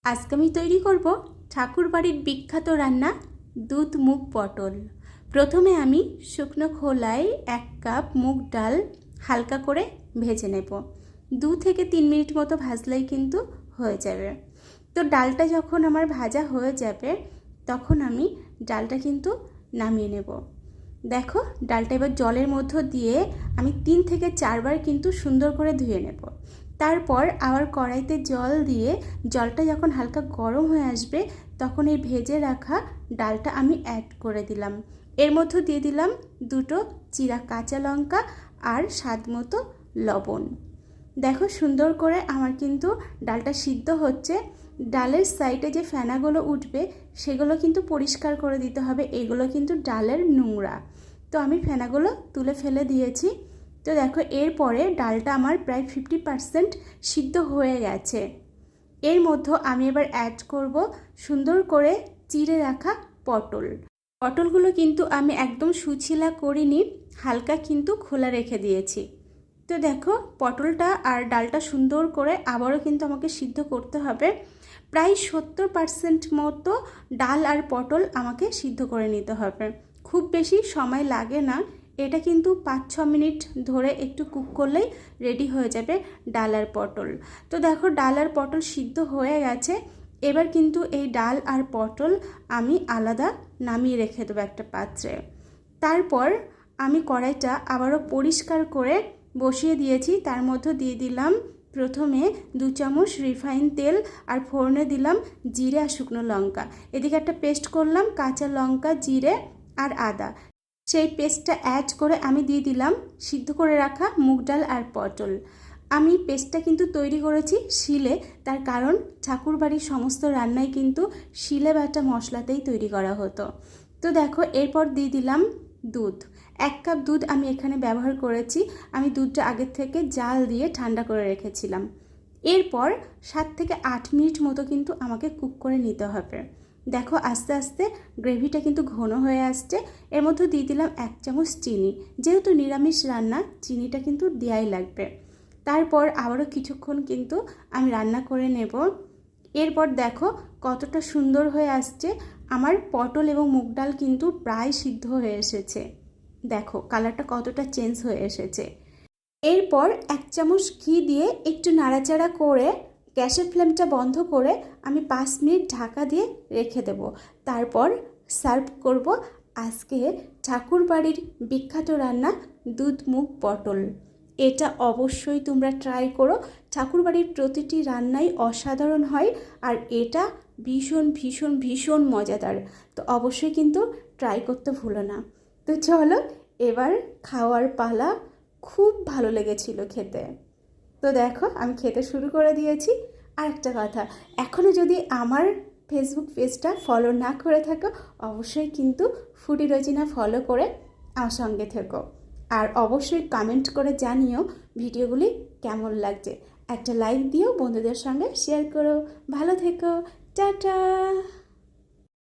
আজকে আমি তৈরি করব ঠাকুর বাড়ির বিখ্যাত রান্না দুধ মুগ পটল। প্রথমে আমি শুকনো খোলায় 1 কাপ মুগ ডাল হালকা করে ভেজে নেব। 2 থেকে 3 মিনিট মতো ভাজলেই কিন্তু হয়ে যাবে। তো ডালটা যখন আমার ভাজা হয়ে যাবে তখন আমি ডালটা কিন্তু নামিয়ে নেব। দেখো ডালটা এবার জলের মধ্য দিয়ে আমি 3 থেকে 4 বার কিন্তু সুন্দর করে ধুয়ে নেব। তারপর আবার কড়াইতে জল দিয়ে জলটা যখন হালকা গরম হয়ে আসবে তখন এই ভেজে রাখা ডালটা আমি অ্যাড করে দিলাম। এর মধ্যে দিয়ে দিলাম 2টো চিরা কাঁচা লঙ্কা আর স্বাদ মতো লবণ। দেখো সুন্দর করে আমার কিন্তু ডালটা সিদ্ধ হচ্ছে। ডালের সাইডে যে ফেনাগুলো উঠবে সেগুলো কিন্তু পরিষ্কার করে দিতে হবে, এগুলো কিন্তু ডালের নোংরা। তো আমি ফেনাগুলো তুলে ফেলে দিয়েছি। তো দেখো এরপরে ডালটা আমার প্রায় 50% সিদ্ধ হয়ে গেছে। এর মধ্যে আমি এবার অ্যাড করব সুন্দর করে চিড়ে রাখা পটল। পটলগুলো কিন্তু আমি একদম সুছিলা করিনি, হালকা কিন্তু খোলা রেখে দিয়েছি। তো দেখো পটলটা আর ডালটা সুন্দর করে আবারও কিন্তু আমাকে সিদ্ধ করতে হবে। প্রায় 70% মতো ডাল আর পটল আমাকে সিদ্ধ করে নিতে হবে। খুব বেশি সময় লাগে না, এটা কিন্তু 5-6 মিনিট ধরে একটু কুক করলেই রেডি হয়ে যাবে ডাল আর পটল। তো দেখো ডাল আর পটল সিদ্ধ হয়ে গেছে। এবার কিন্তু এই ডাল আর পটল আমি আলাদা নামিয়ে রেখে দেবো একটা পাত্রে। তারপর আমি কড়াইটা আবারও পরিষ্কার করে বসিয়ে দিয়েছি। তার মধ্যে দিয়ে দিলাম প্রথমে 2 চামচ রিফাইন তেল আর ফোড়নে দিলাম জিরে আর শুকনো লঙ্কা। এদিকে একটা পেস্ট করলাম কাঁচা লঙ্কা, জিরে আর আদা। সেই পেস্টটা অ্যাড করে আমি দিয়ে দিলাম সিদ্ধ করে রাখা মুগ ডাল আর পটল। আমি পেস্টটা কিন্তু তৈরি করেছি শিলে, তার কারণ ঠাকুর বাড়ির সমস্ত রান্নাই কিন্তু শিলে বাটা মশলাতেই তৈরি করা হতো। তো দেখো এরপর দিয়ে দিলাম দুধ। 1 কাপ দুধ আমি এখানে ব্যবহার করেছি। আমি দুধটা আগের থেকে জাল দিয়ে ঠান্ডা করে রেখেছিলাম। এরপর 7 থেকে 8 মিনিট মতো কিন্তু আমাকে কুক করে নিতে হবে। দেখো আস্তে আস্তে গ্রেভিটা কিন্তু ঘন হয়ে আসছে। এর মধ্যে দিয়ে দিলাম 1 চামচ চিনি, যেহেতু নিরামিষ রান্না চিনিটা কিন্তু দেওয়াই লাগবে। তারপর আবারও কিছুক্ষণ কিন্তু আমি রান্না করে নেব। এরপর দেখো কতটা সুন্দর হয়ে আসছে। আমার পটল এবং মুগ ডাল কিন্তু প্রায় সিদ্ধ হয়ে এসেছে। দেখো কালারটা কতটা চেঞ্জ হয়ে এসেছে। এরপর 1 চামচ ঘি দিয়ে একটু নাড়াচাড়া করে গ্যাসের ফ্লেমটা বন্ধ করে আমি 5 মিনিট ঢাকা দিয়ে রেখে দেব। তারপর সার্ভ করব আজকে ঠাকুর বাড়ির বিখ্যাত রান্না দুধ মুগ পটল। এটা অবশ্যই তোমরা ট্রাই করো। ঠাকুর বাড়ির প্রতিটি রান্নাই অসাধারণ হয় আর এটা ভীষণ ভীষণ ভীষণ মজাদার। তো অবশ্যই কিন্তু ট্রাই করতে ভুলো না। তো চলো এবার খাওয়ার পালা। খুব ভালো লেগেছিল খেতে। তো দেখো আমি খেতে শুরু করে দিয়েছি। আর একটা কথা, এখনও যদি আমার ফেসবুক পেজটা ফলো না করে থাকো অবশ্যই কিন্তু ফুডি রোজিনা ফলো করে আমার সঙ্গে থেকো। আর অবশ্যই কমেন্ট করে জানিও ভিডিওগুলি কেমন লাগছে। একটা লাইক দিও, বন্ধুদের সঙ্গে শেয়ার করো। ভালো থেকো, টাটা।